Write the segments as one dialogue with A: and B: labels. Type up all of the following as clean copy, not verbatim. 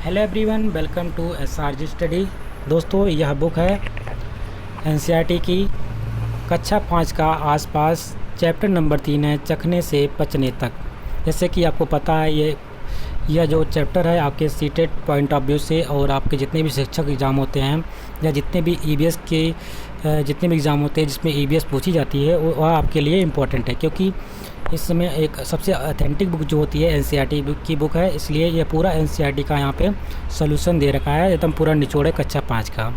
A: Hello everyone, welcome to SRG study. दोस्तों, यह book है एनसीईआरटी की कक्षा 5 का आसपास चैप्टर नंबर 3 है, चखने से पचने तक। जैसे कि आपको पता है यह जो चैप्टर है आपके सीटेट पॉइंट ऑफ व्यू से और आपके जितने भी शिक्षक एग्ज़ाम होते हैं या जितने भी ईवीएस के जितने भी एग्ज़ाम होते हैं जिसमें ईवीएस पूछी जाती है वह आपके लिए इम्पोर्टेंट है, क्योंकि इस समय एक सबसे ऑथेंटिक बुक जो होती है एनसीईआरटी की बुक है। इसलिए यह पूरा एनसीईआरटी का यहाँ पे सॉल्यूशन दे रखा है, एकदम पूरा निचोड़ है कक्षा 5 का।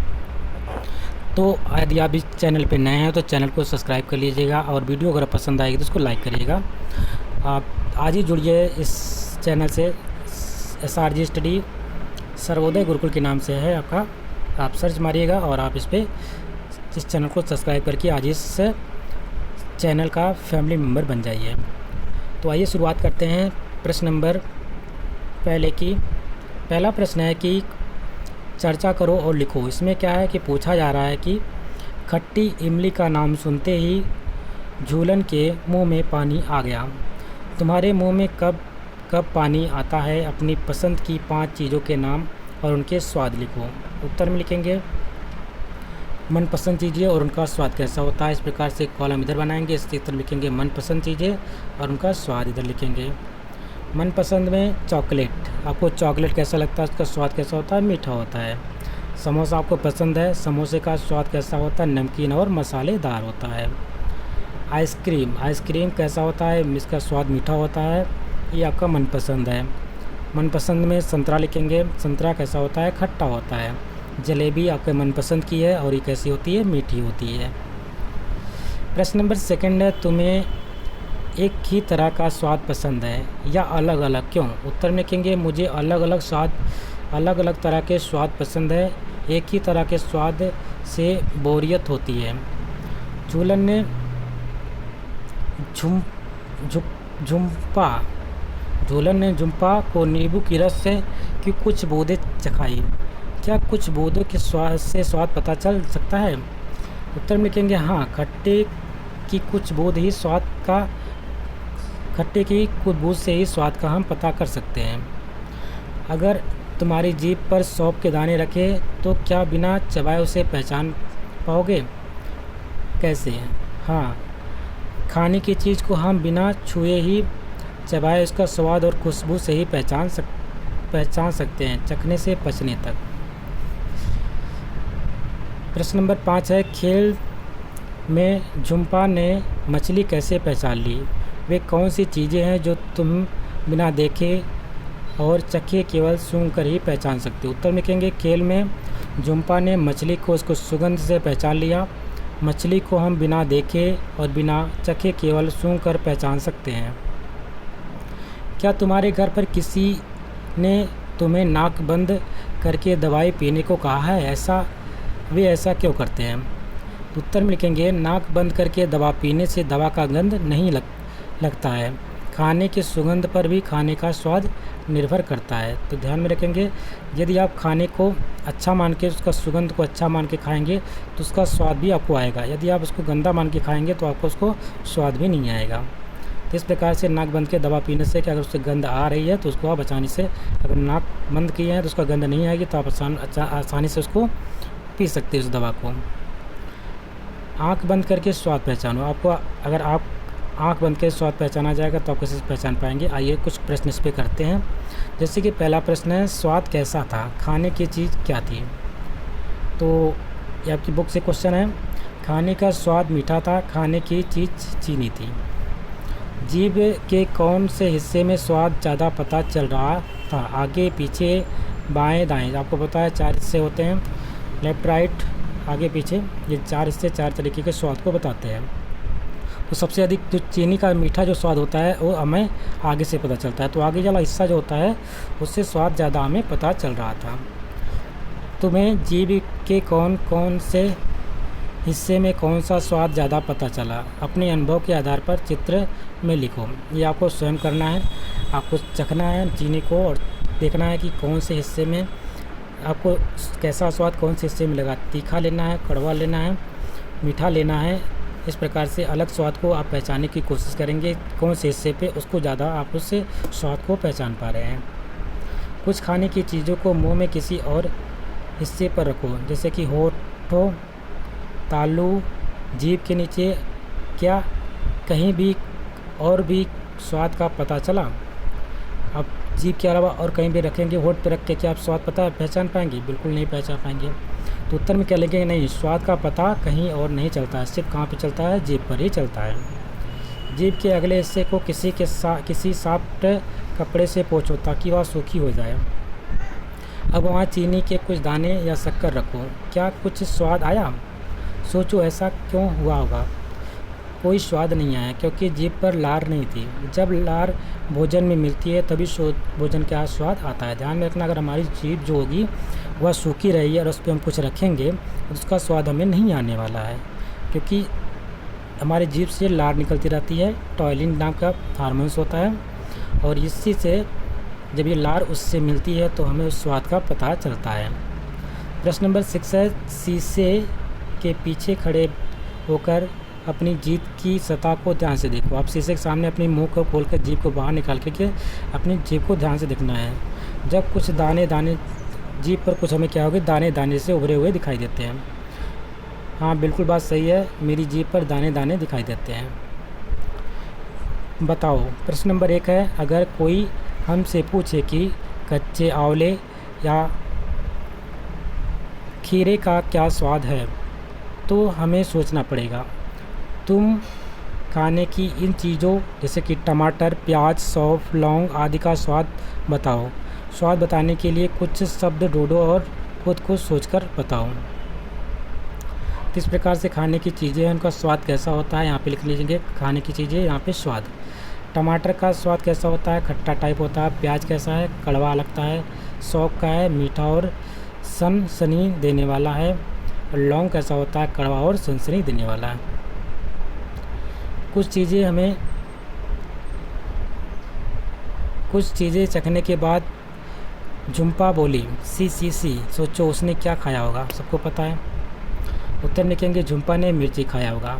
A: तो यदि आप इस चैनल पे नए हैं तो चैनल को सब्सक्राइब कर लीजिएगा और वीडियो अगर पसंद आएगी तो उसको लाइक करिएगा। आप आज ही जुड़िए इस चैनल से। एसआरजी स्टडी सर्वोदय गुरुकुल के नाम से है आपका, आप सर्च मारिएगा और आप इस चैनल को सब्सक्राइब करके आज इस चैनल का फैमिली मेम्बर बन जाइए। तो आइए शुरुआत करते हैं प्रश्न नंबर पहला प्रश्न है कि चर्चा करो और लिखो। इसमें क्या है कि पूछा जा रहा है कि खट्टी इमली का नाम सुनते ही झूलन के मुंह में पानी आ गया। तुम्हारे मुंह में कब कब पानी आता है? अपनी पसंद की 5 चीज़ों के नाम और उनके स्वाद लिखो। उत्तर में लिखेंगे मनपसंद चीज़ें और उनका स्वाद कैसा होता है। इस प्रकार से कॉलम इधर बनाएंगे, इसके तरफ लिखेंगे मनपसंद चीज़ें और उनका स्वाद इधर लिखेंगे। मनपसंद में चॉकलेट, आपको चॉकलेट कैसा लगता है, उसका स्वाद कैसा होता है? मीठा होता है। समोसा आपको पसंद है, समोसे का स्वाद कैसा होता है? नमकीन और मसालेदार होता है। आइसक्रीम कैसा होता है? इसका स्वाद मीठा होता है, ये आपका मनपसंद है। मनपसंद में संतरा लिखेंगे, संतरा कैसा होता है? खट्टा होता है। जलेबी आपके मनपसंद की है और ये कैसी होती है? मीठी होती है। प्रश्न नंबर 2 है, तुम्हें एक ही तरह का स्वाद पसंद है या अलग अलग, क्यों? उत्तर में लिखेंगे मुझे अलग अलग तरह के स्वाद पसंद है, एक ही तरह के स्वाद से बोरियत होती है। झूलन ने झुम्पा को नींबू की रस से कि कुछ बूंदें चखाई। क्या कुछ बूंदों के स्वाद से स्वाद पता चल सकता है? उत्तर में लिखेंगे हाँ, खट्टे की कुछ बूंद से ही स्वाद का हम पता कर सकते हैं। अगर तुम्हारी जीभ पर सौंफ के दाने रखे तो क्या बिना चबाए उसे पहचान पाओगे? कैसे? हाँ, खाने की चीज़ को हम बिना छुए ही चबाए उसका स्वाद और खुशबू से ही पहचान सकते हैं, चखने से पचने तक। प्रश्न नंबर 5 है, खेल में झुम्पा ने मछली कैसे पहचान ली? वे कौन सी चीज़ें हैं जो तुम बिना देखे और चखे केवल सूंघ कर ही पहचान सकते हो? उत्तर में लिखेंगे खेल में झुम्पा ने मछली को उसको सुगंध से पहचान लिया। मछली को हम बिना देखे और बिना चखे केवल सूंघ कर पहचान सकते हैं। क्या तुम्हारे घर पर किसी ने तुम्हें नाक बंद करके दवाई पीने को कहा है? वे ऐसा क्यों करते हैं? उत्तर में लिखेंगे नाक बंद करके दवा पीने से दवा का गंध नहीं लगता है। खाने की सुगंध पर भी खाने का स्वाद निर्भर करता है। तो ध्यान में रखेंगे, यदि आप खाने को अच्छा मान के उसका सुगंध को अच्छा मान के खाएंगे तो उसका स्वाद भी आपको आएगा। यदि आप उसको गंदा मान के खाएंगे तो आपको उसको स्वाद भी नहीं आएगा। तो इस प्रकार से नाक बंद के दवा पीने से कि अगर उससे गंध आ रही है तो उसको आप आसानी से, अगर नाक बंद किए हैं तो उसका गंध नहीं आएगी तो आप आसानी से उसको पी सकते हैं उस दवा को। आँख बंद करके स्वाद पहचानो। आपको अगर आप आँख बंद के स्वाद पहचाना जाएगा तो आप कैसे पहचान पाएंगे? आइए कुछ प्रश्न इस पर करते हैं। जैसे कि पहला प्रश्न है, स्वाद कैसा था? खाने की चीज़ क्या थी? तो ये आपकी बुक से क्वेश्चन है। खाने का स्वाद मीठा था, खाने की चीज़ चीनी थी। जीभ के कौन से हिस्से में स्वाद ज़्यादा पता चल रहा था? आगे, पीछे, बाएं, दाएं। आपको पता है 4 हिस्से होते हैं, लेफ़्ट, राइट, आगे, पीछे। ये 4 हिस्से 4 तरीके के स्वाद को बताते हैं। तो सबसे अधिक जो चीनी का मीठा जो स्वाद होता है वो हमें आगे से पता चलता है। तो आगे वाला हिस्सा जो होता है उससे स्वाद ज़्यादा हमें पता चल रहा था। तुम्हें जीभ के कौन से हिस्से में कौन सा स्वाद ज़्यादा पता चला? अपने अनुभव के आधार पर चित्र में लिखो। ये आपको स्वयं करना है, आपको चखना है चीनी को और देखना है कि कौन से हिस्से में आपको कैसा स्वाद कौन से हिस्से में लगा। तीखा लेना है, कड़वा लेना है, मीठा लेना है। इस प्रकार से अलग स्वाद को आप पहचानने की कोशिश करेंगे, कौन से हिस्से पे उसको ज़्यादा आप उससे स्वाद को पहचान पा रहे हैं। कुछ खाने की चीज़ों को मुंह में किसी और हिस्से पर रखो, जैसे कि होठों, तालू, जीभ के नीचे। क्या कहीं भी और भी स्वाद का पता चला? अब जीभ के अलावा और कहीं भी रखेंगे, होठ पे रख के क्या आप स्वाद पहचान पाएंगे? बिल्कुल नहीं पहचान पाएंगे। तो उत्तर में क्या लिखेंगे? नहीं, स्वाद का पता कहीं और नहीं चलता है, सिर्फ कहाँ पे चलता है? जीभ पर ही चलता है। जीभ के अगले हिस्से को किसी सॉफ्ट कपड़े से पोंछो ताकि वह सूखी हो जाए। अब वहाँ चीनी के कुछ दाने या शक्कर रखो, क्या कुछ स्वाद आया? सोचो ऐसा क्यों हुआ होगा? कोई स्वाद नहीं आया क्योंकि जीभ पर लार नहीं थी। जब लार भोजन में मिलती है तभी भोजन का स्वाद आता है। ध्यान में रखना, अगर हमारी जीभ जो होगी वह सूखी रही और उस पर हम कुछ रखेंगे तो उसका स्वाद हमें नहीं आने वाला है, क्योंकि हमारी जीभ से लार निकलती रहती है। टॉयलिन नाम का हार्मोन्स होता है और इसी से जब ये लार उससे मिलती है तो हमें उस स्वाद का पता चलता है। प्रश्न नंबर 6 है, शीशे के पीछे खड़े होकर अपनी जीभ की सतह को ध्यान से देखो। आप शीशे के सामने अपनी मुंह को खोलकर जीभ को बाहर निकाल के अपनी जीभ को ध्यान से देखना है। जब कुछ दाने दाने जीभ पर कुछ हमें क्या होगा? दाने दाने से उभरे हुए दिखाई देते हैं। हाँ, बिल्कुल बात सही है, मेरी जीभ पर दाने दाने दिखाई देते हैं। बताओ। प्रश्न नंबर 1 है, अगर कोई हमसे पूछे कि कच्चे आंवले या खीरे का क्या स्वाद है, तो हमें सोचना पड़ेगा। तुम खाने की इन चीज़ों जैसे कि टमाटर, प्याज, सौंफ, लौंग आदि का स्वाद बताओ। स्वाद बताने के लिए कुछ शब्द ढूंढो और खुद को सोचकर बताओ। किस प्रकार से खाने की चीज़ें हैं, उनका स्वाद कैसा होता है, यहाँ पे लिख लीजिए खाने की चीज़ें, यहाँ पे स्वाद। टमाटर का स्वाद कैसा होता है? खट्टा टाइप होता है। प्याज कैसा है? कड़वा लगता है। सौंफ का है? मीठा और सनसनी देने वाला है। और लौंग कैसा होता है? कड़वा और सनसनी देने वाला है। कुछ चीज़ें चखने के बाद झुम्पा बोली, सी सी सी। सोचो उसने क्या खाया होगा? सबको पता है। उत्तर लिखेंगे, झुम्पा ने मिर्ची खाया होगा।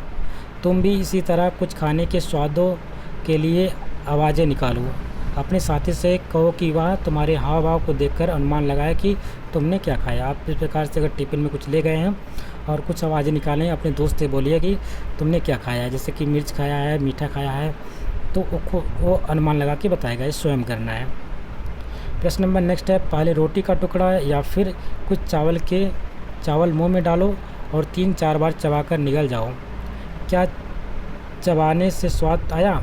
A: तुम भी इसी तरह कुछ खाने के स्वादों के लिए आवाज़ें निकालो। अपने साथी से कहो कि वह तुम्हारे हाव भाव को देखकर अनुमान लगाए कि तुमने क्या खाया। आप इस प्रकार से अगर टिफ़िन में कुछ ले गए हैं और कुछ आवाज़ें निकालें, अपने दोस्त से बोलिए कि तुमने क्या खाया है, जैसे कि मिर्च खाया है, मीठा खाया है, तो वो अनुमान लगा के बताएगा। ये स्वयं करना है। प्रश्न नंबर नेक्स्ट है, पहले रोटी का टुकड़ा या फिर कुछ चावल मुँह में डालो और 3-4 बार चबाकर निगल जाओ। क्या चबाने से स्वाद आया?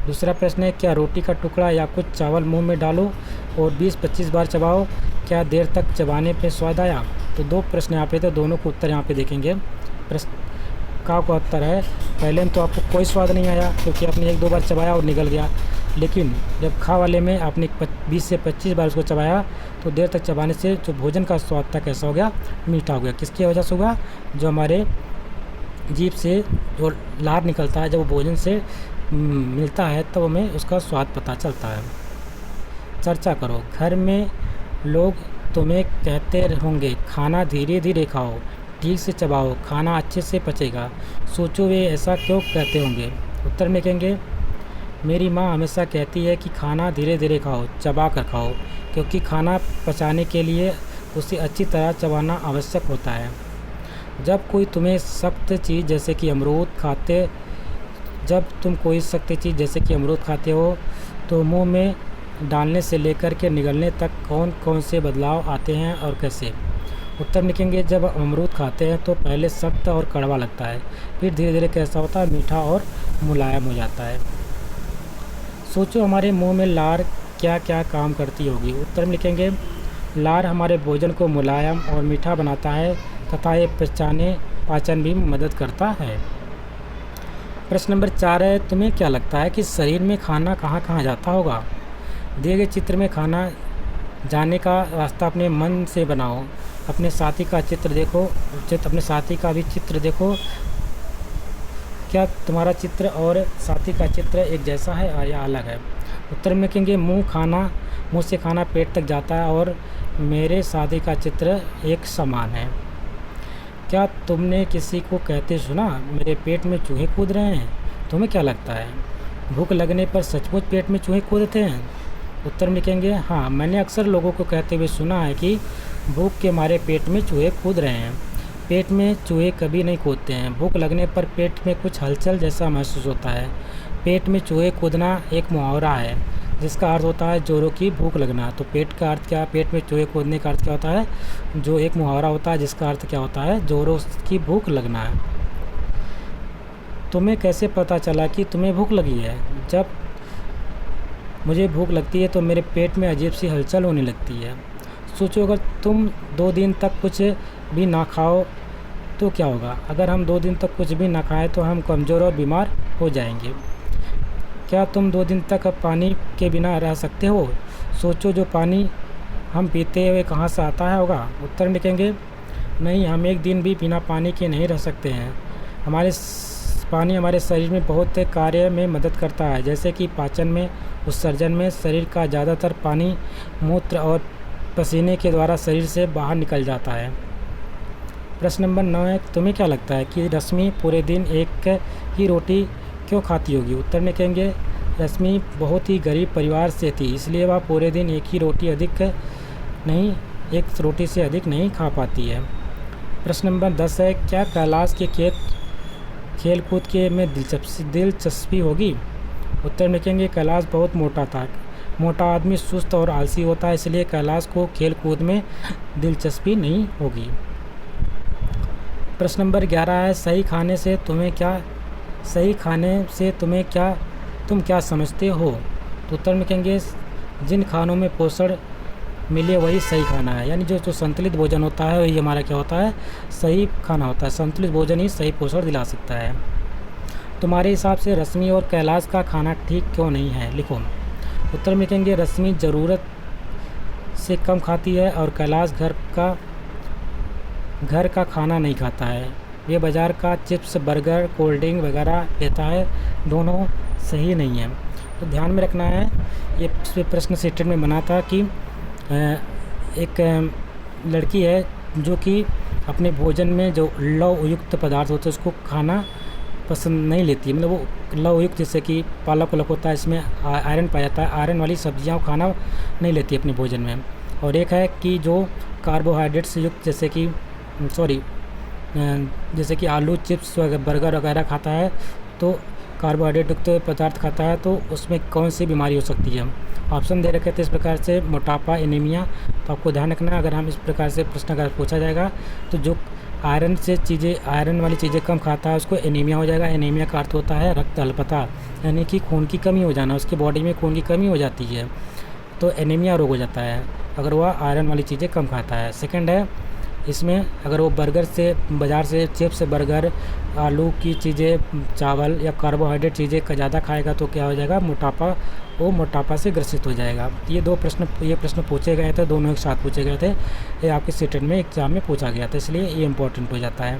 A: दूसरा प्रश्न है, क्या रोटी का टुकड़ा या कुछ चावल मुंह में डालो और 20-25 बार चबाओ, क्या देर तक चबाने पे स्वाद आया? तो 2 प्रश्न यहाँ पे थे, दोनों को उत्तर यहाँ पे देखेंगे। प्रश्न का उत्तर है, पहले में तो आपको कोई स्वाद नहीं आया क्योंकि आपने 1-2 बार चबाया और निकल गया, लेकिन जब खा वाले में आपने 20 से 25 बार उसको चबाया तो देर तक चबाने से जो भोजन का स्वाद था कैसा हो गया? मीठा हो गया। किसकी वजह से हुआ? जो हमारे जीभ से जो लार निकलता है, जब वो भोजन से मिलता है तब हमें उसका स्वाद पता चलता है। चर्चा करो। घर में लोग तुम्हें कहते होंगे खाना धीरे धीरे खाओ, ठीक से चबाओ, खाना अच्छे से पचेगा। सोचो वे ऐसा क्यों कहते होंगे? उत्तर में कहेंगे, मेरी माँ हमेशा कहती है कि खाना धीरे धीरे खाओ, चबा कर खाओ, क्योंकि खाना पचाने के लिए उसे अच्छी तरह चबाना आवश्यक होता है। जब कोई तुम्हें सख्त चीज़ जैसे कि जब तुम अमरूद खाते हो तो मुंह में डालने से लेकर के निगलने तक कौन कौन से बदलाव आते हैं और कैसे? उत्तर लिखेंगे, जब अमरूद खाते हैं तो पहले सख्त और कड़वा लगता है, फिर धीरे धीरे कैसा होता है? मीठा और मुलायम हो जाता है। सोचो हमारे मुंह में लार क्या क्या काम करती होगी? उत्तर में लिखेंगे, लार हमारे भोजन को मुलायम और मीठा बनाता है तथा ये पाचन भी मदद करता है। प्रश्न नंबर 4 है, तुम्हें क्या लगता है कि शरीर में खाना कहाँ कहाँ जाता होगा? दिए गए चित्र में खाना जाने का रास्ता अपने मन से बनाओ। अपने साथी का चित्र देखो, अपने साथी का भी चित्र देखो। क्या तुम्हारा चित्र और साथी का चित्र एक जैसा है या अलग है? उत्तर में कहेंगे, मुंह से खाना पेट तक जाता है और मेरे साथी का चित्र एक समान है। क्या तुमने किसी को कहते सुना, मेरे पेट में चूहे कूद रहे हैं? तुम्हें क्या लगता है, भूख लगने पर सचमुच पेट में चूहे कूदते हैं? उत्तर में लिखेंगे हाँ, मैंने अक्सर लोगों को कहते हुए सुना है कि भूख के मारे पेट में चूहे कूद रहे हैं। पेट में चूहे कभी नहीं कूदते हैं। भूख लगने पर पेट में कुछ हलचल जैसा महसूस होता है। पेट में चूहे कूदना एक मुहावरा है जिसका अर्थ होता है जोरों की भूख लगना। तो पेट का अर्थ क्या, पेट में चूहे कूदने का अर्थ क्या होता है, जो एक मुहावरा होता है जिसका अर्थ क्या होता है, जोरों की भूख लगना है। तुम्हें कैसे पता चला कि तुम्हें भूख लगी है? जब मुझे भूख लगती है तो मेरे पेट में अजीब सी हलचल होने लगती है। सोचो अगर तुम 2 दिन तक कुछ भी ना खाओ तो क्या होगा? अगर हम 2 दिन तक कुछ भी ना खाएं तो हम कमज़ोर और बीमार हो जाएंगे। क्या तुम 2 दिन तक अब पानी के बिना रह सकते हो? सोचो जो पानी हम पीते हुए कहाँ से आता है होगा? उत्तर में लिखेंगे नहीं, हम एक दिन भी बिना पानी के नहीं रह सकते हैं। पानी हमारे शरीर में बहुत कार्य में मदद करता है, जैसे कि पाचन में, उत्सर्जन में। शरीर का ज़्यादातर पानी मूत्र और पसीने के द्वारा शरीर से बाहर निकल जाता है। प्रश्न नंबर 9 है, तुम्हें क्या लगता है कि रश्मि पूरे दिन एक ही रोटी क्यों खाती होगी? उत्तर में कहेंगे रश्मि बहुत ही गरीब परिवार से थी, इसलिए वह पूरे दिन एक रोटी से अधिक नहीं खा पाती है। प्रश्न नंबर 10 है, क्या कैलाश के खेल कूद के में दिलचस्पी होगी? उत्तर में कहेंगे कैलाश बहुत मोटा था। मोटा आदमी सुस्त और आलसी होता है, इसलिए कैलाश को खेल कूद में दिलचस्पी नहीं होगी। प्रश्न नंबर 11 है, सही खाने से तुम क्या समझते हो? तो उत्तर में कहेंगे जिन खानों में पोषण मिले वही सही खाना है। यानी जो संतुलित भोजन होता है वही हमारा क्या होता है, सही खाना होता है। संतुलित भोजन ही सही पोषण दिला सकता है। तुम्हारे हिसाब से रश्मि और कैलाश का खाना ठीक क्यों नहीं है? लिखो। उत्तर में कहेंगे रश्मि ज़रूरत से कम खाती है और कैलाश घर का खाना नहीं खाता है। वे बाज़ार का चिप्स, बर्गर, कोल्ड ड्रिंक वगैरह लेता है। दोनों सही नहीं है। तो ध्यान में रखना है, ये प्रश्न सेटेड में बना था कि एक लड़की है जो कि अपने भोजन में जो लौह युक्त पदार्थ होते हैं उसको खाना पसंद नहीं लेती है। मतलब वो लौह युक्त जैसे कि पालक होता है, इसमें आयरन पाया जाता है, आयरन वाली सब्जियां खाना नहीं लेती अपने भोजन में। और एक है कि जो कार्बोहाइड्रेट से युक्त जैसे कि आलू, चिप्स, बर्गर वगैरह खाता है तो कार्बोहाइड्रेट युक्त पदार्थ खाता है तो उसमें कौन सी बीमारी हो सकती है? ऑप्शन दे रखे थे इस प्रकार से, मोटापा, एनीमिया। तो आपको ध्यान रखना है, अगर हम इस प्रकार से प्रश्न अगर पूछा जाएगा तो जो आयरन वाली चीज़ें कम खाता है उसको एनीमिया हो जाएगा। एनीमिया का अर्थ होता है रक्त अल्पता, यानी कि खून की कमी हो जाना, उसके बॉडी में खून की कमी हो जाती है तो एनीमिया रोग हो जाता है अगर वह आयरन वाली चीज़ें कम खाता है। सेकंड है, इसमें अगर वो बाज़ार से चिप्स, बर्गर, आलू की चीज़ें, चावल या कार्बोहाइड्रेट चीज़ें का ज़्यादा खाएगा तो क्या हो जाएगा, वो मोटापा से ग्रसित हो जाएगा। ये प्रश्न पूछे गए थे, दोनों एक साथ पूछे गए थे। ये आपके सेटेड में एग्जाम में पूछा गया था, इसलिए ये इंपॉर्टेंट हो जाता है।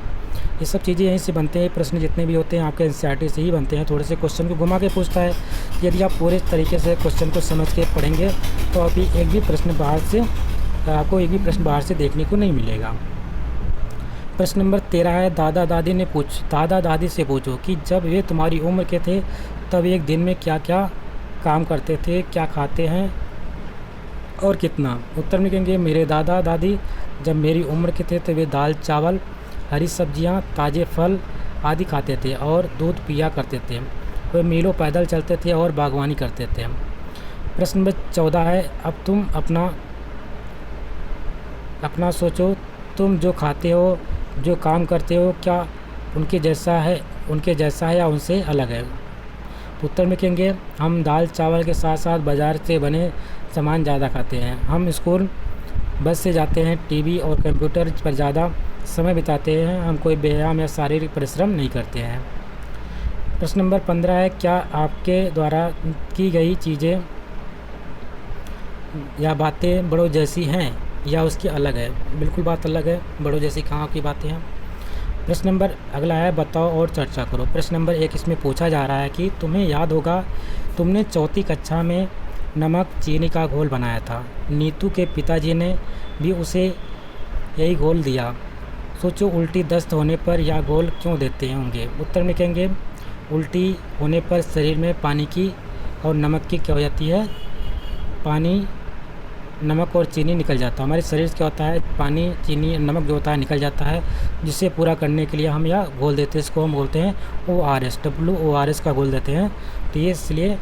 A: ये सब चीज़ें यहीं से बनते हैं, प्रश्न जितने भी होते हैं आपके एनसीईआरटी से ही बनते हैं। थोड़े से क्वेश्चन को घुमा के पूछता है। यदि आप पूरे तरीके से क्वेश्चन को समझ के पढ़ेंगे तो आपको एक भी प्रश्न बाहर से देखने को नहीं मिलेगा। प्रश्न नंबर 13 है, दादा दादी से पूछो कि जब वे तुम्हारी उम्र के थे तब एक दिन में क्या क्या काम करते थे, क्या खाते हैं और कितना? उत्तर में कहेंगे मेरे दादा दादी जब मेरी उम्र के थे तो वे दाल, चावल, हरी सब्जियां, ताज़े फल आदि खाते थे और दूध पिया करते थे। वे मीलों पैदल चलते थे और बागवानी करते थे। प्रश्न नंबर 14 है, अब तुम अपना सोचो, तुम जो खाते हो, जो काम करते हो, क्या उनके जैसा है या उनसे अलग है? उत्तर में कहेंगे हम दाल चावल के साथ साथ बाज़ार से बने सामान ज़्यादा खाते हैं। हम स्कूल बस से जाते हैं, टीवी और कंप्यूटर पर ज़्यादा समय बिताते हैं। हम कोई व्यायाम या शारीरिक परिश्रम नहीं करते हैं। प्रश्न नंबर 15 है, क्या आपके द्वारा की गई चीज़ें या बातें बड़ों जैसी हैं या उसकी अलग है? बिल्कुल बात अलग है, बड़ों जैसी कहाँ की बातें हैं। प्रश्न नंबर अगला है, बताओ और चर्चा करो। प्रश्न नंबर 1 इसमें पूछा जा रहा है कि तुम्हें याद होगा तुमने चौथी कक्षा में नमक चीनी का घोल बनाया था। नीतू के पिताजी ने भी उसे यही घोल दिया। सोचो उल्टी दस्त होने पर यह घोल क्यों देते होंगे? उत्तर में कहेंगे उल्टी होने पर शरीर में पानी की और नमक की क्या हो जाती है, पानी, नमक और चीनी निकल जाता है। हमारे शरीर से क्या होता है, पानी, चीनी, नमक जो होता है निकल जाता है, जिसे पूरा करने के लिए हम यह घोल देते हैं। इसको हम बोलते हैं ORS, WORS का घोल देते हैं। तो ये इसलिए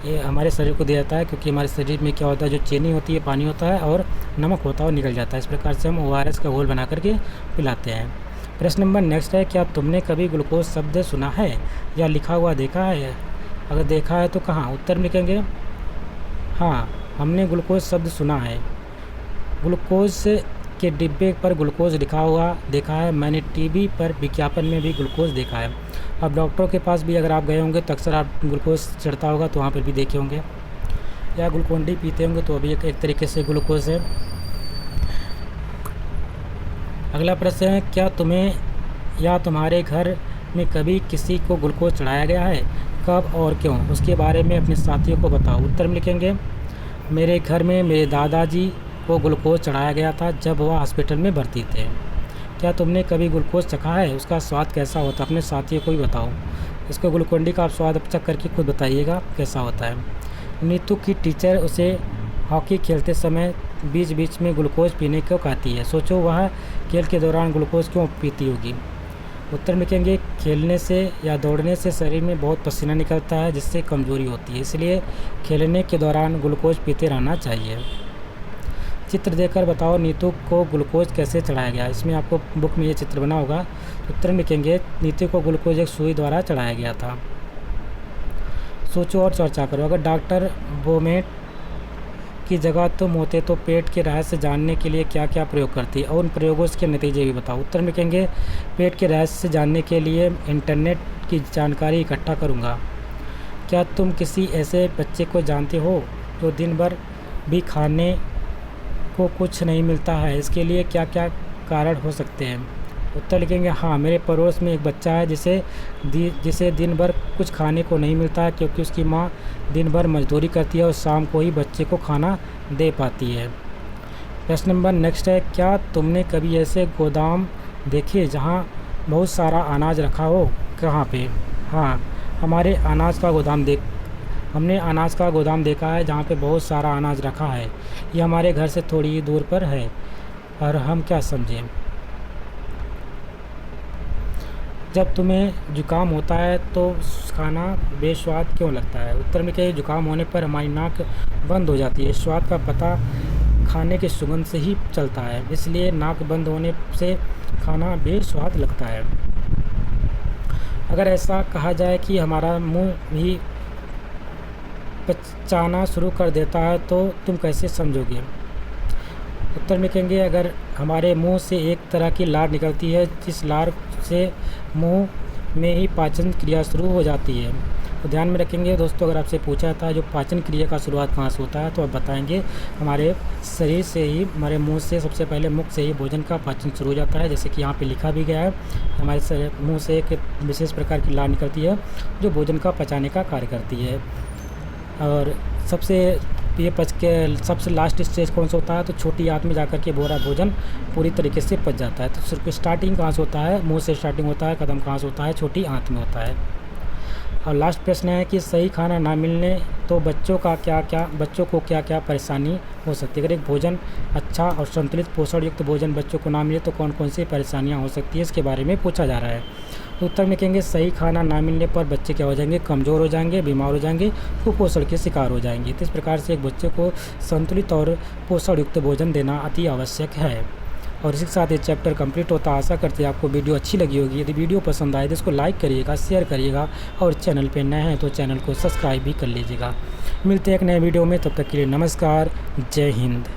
A: ये हमारे शरीर को दिया जाता है, क्योंकि हमारे शरीर में क्या होता है, जो चीनी होती है, पानी होता है और नमक होता है और निकल जाता है। इस प्रकार से हम ORS का घोल बना करके पिलाते हैं। प्रश्न नंबर नेक्स्ट है, क्या तुमने कभी ग्लूकोज शब्द सुना है या लिखा हुआ देखा है? अगर देखा है तो कहाँ? उत्तर में लिखेंगे हाँ, हमने ग्लूकोज शब्द सुना है। ग्लूकोज के डिब्बे पर ग्लूकोज लिखा हुआ देखा है। मैंने टीवी पर विज्ञापन में भी ग्लूकोज देखा है। अब डॉक्टरों के पास भी अगर आप गए होंगे तो अक्सर आप ग्लूकोज चढ़ता होगा तो वहाँ पर भी देखे होंगे, या ग्लूकोन-डी पीते होंगे तो अभी एक तरीके से ग्लूकोज है। अगला प्रश्न है, क्या तुम्हें या तुम्हारे घर में कभी किसी को ग्लूकोज चढ़ाया गया है? कब और क्यों? उसके बारे में अपने साथियों को बताओ। उत्तर में लिखेंगे, मेरे घर में मेरे दादाजी को ग्लूकोज चढ़ाया गया था जब वह हॉस्पिटल में भर्ती थे। क्या तुमने कभी ग्लूकोज चखा है? उसका स्वाद कैसा होता है? अपने साथियों को भी बताओ। इसको ग्लूकोन-डी का आप स्वाद चख करके खुद बताइएगा कैसा होता है। नीतू की टीचर उसे हॉकी खेलते समय बीच बीच में ग्लूकोज पीने को कहती है। सोचो वह खेल के दौरान ग्लूकोज क्यों पीती होगी? उत्तर में लिखेंगे, खेलने से या दौड़ने से शरीर में बहुत पसीना निकलता है, जिससे कमजोरी होती है, इसलिए खेलने के दौरान ग्लूकोज पीते रहना चाहिए। चित्र देखकर बताओ नीतू को ग्लूकोज कैसे चढ़ाया गया। इसमें आपको बुक में ये चित्र बना होगा। उत्तर में लिखेंगे, नीतू को ग्लूकोज एक सुई द्वारा चढ़ाया गया था। सोचो और चर्चा करो, अगर डॉक्टर बोमेट की जगह तुम होते तो पेट के रहस्य जानने के लिए क्या क्या प्रयोग करती और उन प्रयोगों के नतीजे भी बताओ। उत्तर में लिखेंगे, पेट के रहस्य जानने के लिए इंटरनेट की जानकारी इकट्ठा करूँगा। क्या तुम किसी ऐसे बच्चे को जानते हो जो दिन भर भी खाने को कुछ नहीं मिलता है? इसके लिए क्या क्या कारण हो सकते हैं? उत्तर लिखेंगे, हाँ, मेरे पड़ोस में एक बच्चा है जिसे दिन भर कुछ खाने को नहीं मिलता है, क्योंकि उसकी माँ दिन भर मजदूरी करती है और शाम को ही बच्चे को खाना दे पाती है। प्रश्न नंबर नेक्स्ट है, क्या तुमने कभी ऐसे गोदाम देखे जहाँ बहुत सारा अनाज रखा हो? कहाँ पे? हाँ, हमने अनाज का गोदाम देखा है जहाँ पे बहुत सारा अनाज रखा है। ये हमारे घर से थोड़ी ही दूर पर है। और हम क्या समझें? जब तुम्हें जुकाम होता है तो खाना बेस्वाद क्यों लगता है? उत्तर में क्या, जुकाम होने पर हमारी नाक बंद हो जाती है। स्वाद का पता खाने के सुगंध से ही चलता है, इसलिए नाक बंद होने से खाना बेस्वाद लगता है। अगर ऐसा कहा जाए कि हमारा मुंह भी पचाना शुरू कर देता है तो तुम कैसे समझोगे? उत्तर में कहेंगे, अगर हमारे मुंह से एक तरह की लार निकलती है, जिस लार से मुंह में ही पाचन क्रिया शुरू हो जाती है। तो ध्यान में रखेंगे दोस्तों, अगर आपसे पूछा जाता है जो पाचन क्रिया का शुरुआत कहाँ से होता है, तो आप बताएंगे हमारे शरीर से ही, हमारे मुंह से, सबसे पहले मुख से ही भोजन का पाचन शुरू हो जाता है। जैसे कि यहाँ पे लिखा भी गया है, हमारे मुंह से एक विशेष प्रकार की लार निकलती है जो भोजन का पचाने का कार्य करती है। और सबसे लास्ट स्टेज कौन सा होता है? तो छोटी आंत में जाकर के बोरा भोजन पूरी तरीके से पच जाता है। तो सिर्फ स्टार्टिंग कहाँ से होता है? मुंह से स्टार्टिंग होता है। कदम कहाँ से होता है? छोटी आंत में होता है। और लास्ट प्रश्न है कि सही खाना ना मिलने तो बच्चों को क्या क्या परेशानी हो सकती है? अगर एक भोजन अच्छा और संतुलित पोषण युक्त भोजन बच्चों को ना मिले तो कौन कौन सी परेशानियाँ हो सकती है, इसके बारे में पूछा जा रहा है। तो उत्तर में कहेंगे, सही खाना ना मिलने पर बच्चे क्या हो जाएंगे? कमज़ोर हो जाएंगे, बीमार हो जाएंगे, कुपोषण के शिकार हो जाएंगे। तो इस प्रकार से एक बच्चे को संतुलित और पोषण युक्त भोजन देना अति आवश्यक है। और इसी के साथ ये चैप्टर कंप्लीट होता है। आशा करते हैं आपको वीडियो अच्छी लगी होगी। यदि वीडियो पसंद आए तो इसको लाइक करिएगा, शेयर करिएगा, और चैनल पे नए हैं तो चैनल को सब्सक्राइब भी कर लीजिएगा। मिलते हैं एक नए वीडियो में, तब तक के लिए नमस्कार, जय हिंद।